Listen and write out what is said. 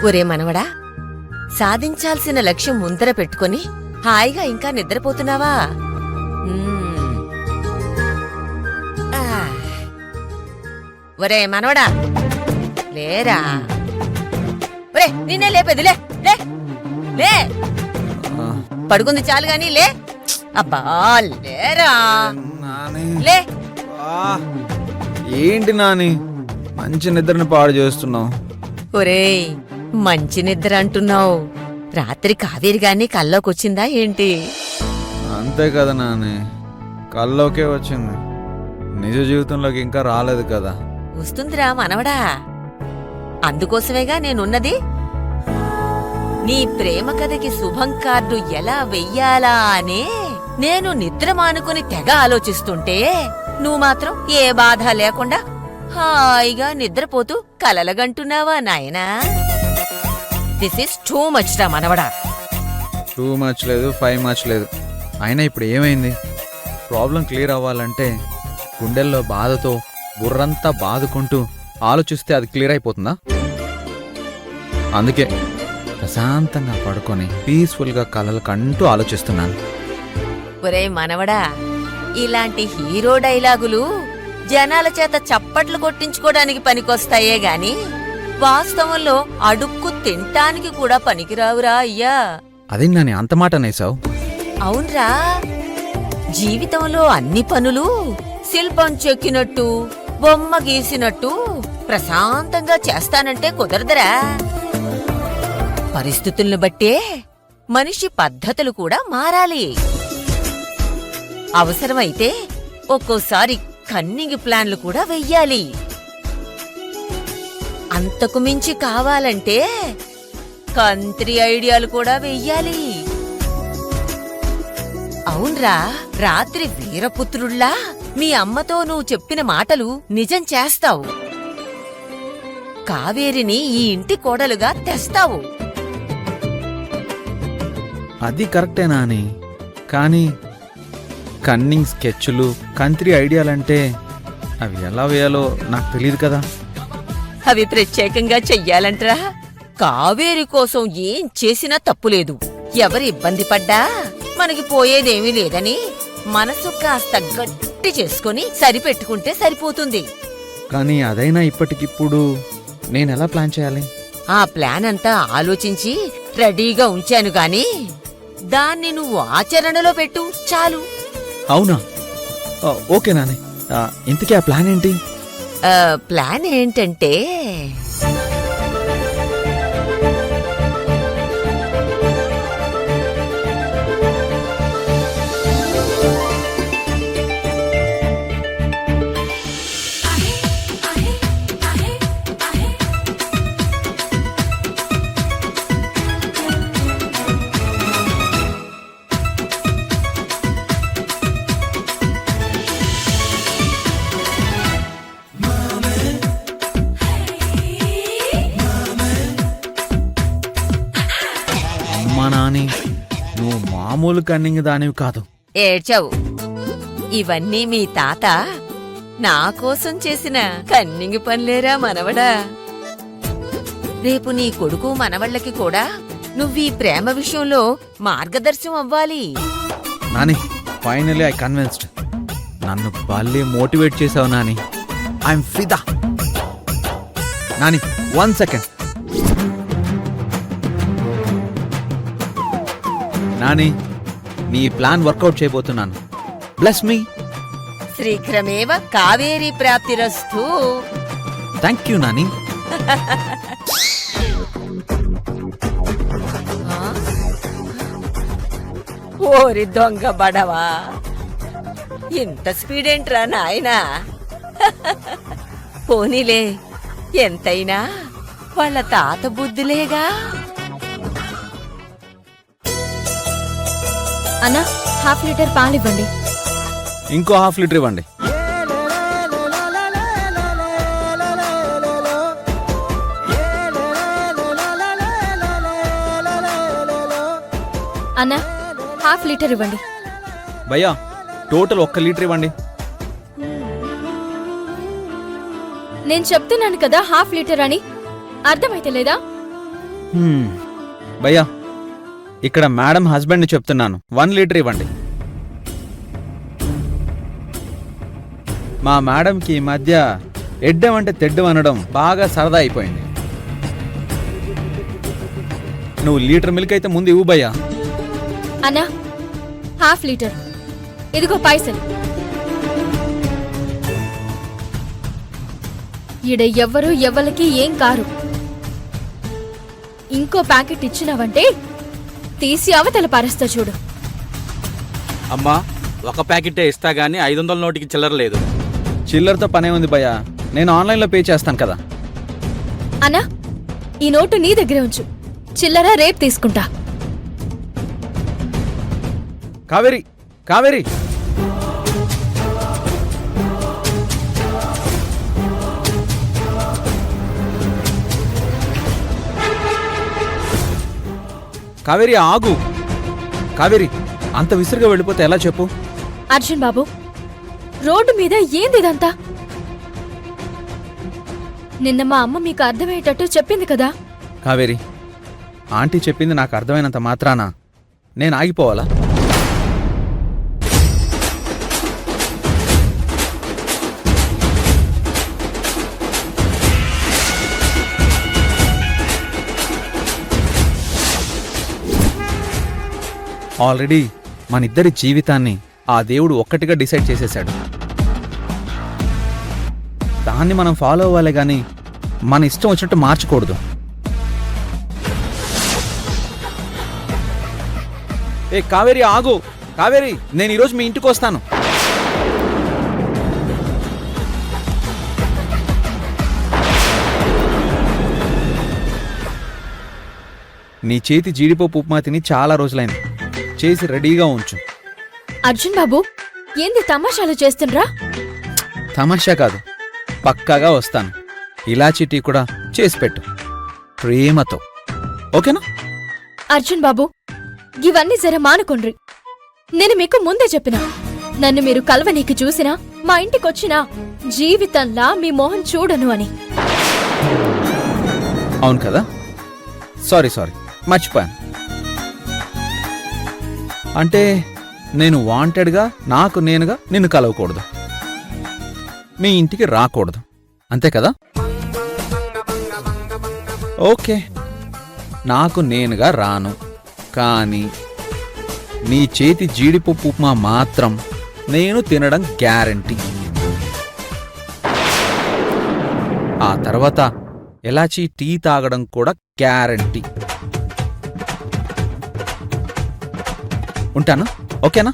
ఒరే మనవడా, సాధించాల్సిన లక్ష్యం ముందర పెట్టుకుని హాయిగా ఇంకా నిద్రపోతున్నావా? ఒరే మనవడా, లేరా? ఒరే నిన్నే లేపేది, లే లే లే. పడుకుంది చాలు గాని లే. అబ్బా లేరా, లే. ఏంటి నాని మంచి నిద్రని పాడు చేస్తున్నావు? ఒరేయ్, మంచి నిద్ర అంటున్నావు, రాత్రి కావేరి గాని కల్లోకొచ్చిందా ఏంటి? అంతే కదా నాని, కల్లోకే వచ్చింది, నిజ జీవితంలోకి ఇంకా రాలేదు కదా. వస్తుందిరా మనవడా, అందుకోసమేగా నేనున్నది. నీ ప్రేమ కథకి శుభం కార్డు ఎలా వెయ్యాలా అనే నేను నిద్ర మానుకుని తెగ ఆలోచిస్తుంటే నువ్వు మాత్రం ఏ బాధ లేకుండా హాయిగా నిద్రపోతూ కలలగంటున్నావా నాయనా? దిస్ ఈస్ టూ మచ్ రా మనవడా. 2 మచ్ లేదు, 5 మచ్ లేదు. అయినా ఇప్పుడు ఏమైంది? ప్రాబ్లం క్లియర్ అవ్వాలంటే గుండెల్లో బాధతో బుర్రంతా బాదుకుంటూ ఆలోచిస్తే అది క్లియర్ అయిపోతుందా? అందుకే ప్రశాంతంగా పడుకొని పీస్ఫుల్గా కలలు కంటూ ఆలోచిస్తున్నాను. ఒరే మనవడా, ఇలాంటి హీరో డైలాగులు జనాల చేత చప్పట్లు కొట్టించుకోవడానికి పనికొస్తాయే గాని వాస్తవంలో అడుక్కు తింటానికి కూడా పనికిరావురా అయ్యా. అదే నాని అంత మాట నేసావు? అవునరా, జీవితంలో అన్ని పనులు శిల్పం చెక్కినట్టు బొమ్మ గీసినట్టు ప్రశాంతంగా చేస్తానంటే కుదరదరా. పరిస్థితులను బట్టే మనిషి పద్ధతులు కూడా మారాలి. అవసరమైతే ఒక్కోసారి కన్నింగ్ ప్లాన్లు కూడా వెయ్యాలి. అంతకు మించి కావాలంటే కంత్రి ఐడియాలు కూడా వెయ్యాలి. అవునరా, రాత్రి వీరపుత్రుల్లా మీ అమ్మతో నువ్వు చెప్పిన మాటలు నిజం చేస్తావు. కావేరిని ఈ ఇంటి కోడలుగా తెస్తావు. అది కరెక్టే నాని, కానీ కన్నింగ్ స్కెచ్లు కంత్రి ఐడియాలంటే అవి ఎలా వేయాలో నాకు తెలియదు కదా. అవి ప్రత్యేకంగా చెయ్యాలంటరా? కావేరి కోసం ఏం చేసినా తప్పులేదు. ఎవరి ఇబ్బంది పడ్డా మనకి పోయేదేమీ లేదని మనసు కాస్త గట్టి చేసుకుని సరిపెట్టుకుంటే సరిపోతుంది. కానీ అదైనా ఇప్పటికిప్పుడు నేనెలా ప్లాన్ చేయాలి? ఆ ప్లాన్ అంతా ఆలోచించి రెడీగా ఉంచాను గాని దాన్ని నువ్వు ఆచరణలో పెట్టు చాలు. అవునా? ఓకే నాని, ఇంతకీ ఆ ప్లాన్ ఏంటి? ప్లాన్ ఏంటంటే అమ్మా నాని, నువ్వు మామూలు కన్నింగ్ దానివి కాదు. ఏడ్చావు. ఇవన్నీ మీ తాత నా కోసం చేసిన కన్నింగి పనిలేరా మనవడా. రేపు నీ కొడుకు మనవళ్ళకి కూడా నువ్వీ ప్రేమ విషయంలో మార్గదర్శనం అవ్వాలి. Nani, finally I convinced. నన్ను భలే మోటివేట్ చేసావు నాని. ఐఎమ్ ఫిదా. నాని 1 సెకండ్. నాని, నీ ప్లాన్ వర్కౌట్ చేయబోతున్నాను. Bless me. శీఘ్రమేవ కావేరీ ప్రాప్తిరస్తు. Thank you Nani. ఓరి దొంగ బడవా, ఇంత స్పీడేంట్రా నాయనా? పోనీలే, ఎంతైనా వాళ్ళ తాత బుద్ధులేగా. అన్నా, 1/2 లీటర్ పాలివ్వండి. ఇంకో 1/2 లీటర్ ఇవ్వండి. అన్నా, 1/2 లీటర్ ఇవ్వండి. భయ్యా, టోటల్ 1 లీటర్ ఇవ్వండి. నేను చెప్తున్నాను కదా 1/2 లీటర్ అని, అర్థమైతే లేదా? భయ్యా ఇక్కడ మేడం హస్బెండ్ని చెప్తున్నాను 1 లీటర్ ఇవ్వండి. మా మేడంకి ఈ మధ్య ఎడ్డం అంటే తెడ్డం అనడం బాగా సరదా అయిపోయింది. నువ్వు లీటర్ మిల్క్ అయితే ముందు ఇవ్వు భయ్యా. అన్నా హాఫ్ లీటర్ ఇదిగో పైసలు. ఈడ ఎవ్వరు ఎవ్వలకి ఏం కారు. ఇంకో ప్యాకెట్ ఇచ్చినావంటే తీసి అవతల పారేస్తా చూడు. అమ్మా ఒక ప్యాకెటే ఇస్తా గానీ 500 నోటికి చిల్లర లేదు. చిల్లరతో పనే ఉంది భయ్యా, నేను ఆన్లైన్లో పే చేస్తాను కదా. అన్నా ఈ నోటు నీ దగ్గరే ఉంచు, చిల్లర రేపు తీసుకుంటా. కావేరి కావేరి కావేరి ఆగు. కావేరి అంత విసురుగా వెళ్ళిపోతే ఎలా చెప్పు? అర్జున్ బాబు రోడ్డు మీద ఏంది ఇదంతా? నిన్న మా అమ్మ మీకు అర్థమయ్యేటట్టు చెప్పింది కదా. కావేరి ఆంటీ చెప్పింది నాకు అర్థమైనంత మాత్రాన నేను ఆగిపోవాలా? ఆల్రెడీ మనిద్దరి జీవితాన్ని ఆ దేవుడు ఒక్కటిగా డిసైడ్ చేసేశాడు. దాన్ని మనం ఫాలో అవ్వాలి గాని మన ఇష్టం వచ్చినట్టు మార్చకూడదు. ఏ కావేరి ఆగు. కావేరి నేను ఈరోజు మీ ఇంటికి వస్తాను. నీ చేతి జీడిపప్పు ఉప్మా తిని చాలా రోజులైంది. చేసి రెడీగా ఉంచు. అర్జున్ బాబు ఏంది తమాషాలు చేస్తుండ్రా? తమాషా కాదు, పక్కాగా వస్తాను. ఇలాచీ టీ కూడా చేసి పెట్టు ప్రేమతో, ఓకేనా? అర్జున్ బాబు ఇవన్నీ జర మానుకొండ్రి. నేను మీకు ముందే చెప్పినా నన్ను మీరు కలవనీకి చూసినా మా ఇంటికొచ్చినా జీవితంలా మీ మొహం చూడను అని. అవును కదా, సారీ మర్చిపోయాను. అంటే నేను వాంటెడ్గా నాకు నేనుగా నిన్ను కలవకూడదు, మీ ఇంటికి రాకూడదు, అంతే కదా? ఓకే, నాకు నేనుగా రాను, కానీ నీ చేతి జీడిపప్పు ఉప్మా మాత్రం నేను తినడం గ్యారంటీ. ఆ తర్వాత ఎలాచీ టీ తాగడం కూడా గ్యారంటీ. ఉంటాను, ఓకేనా?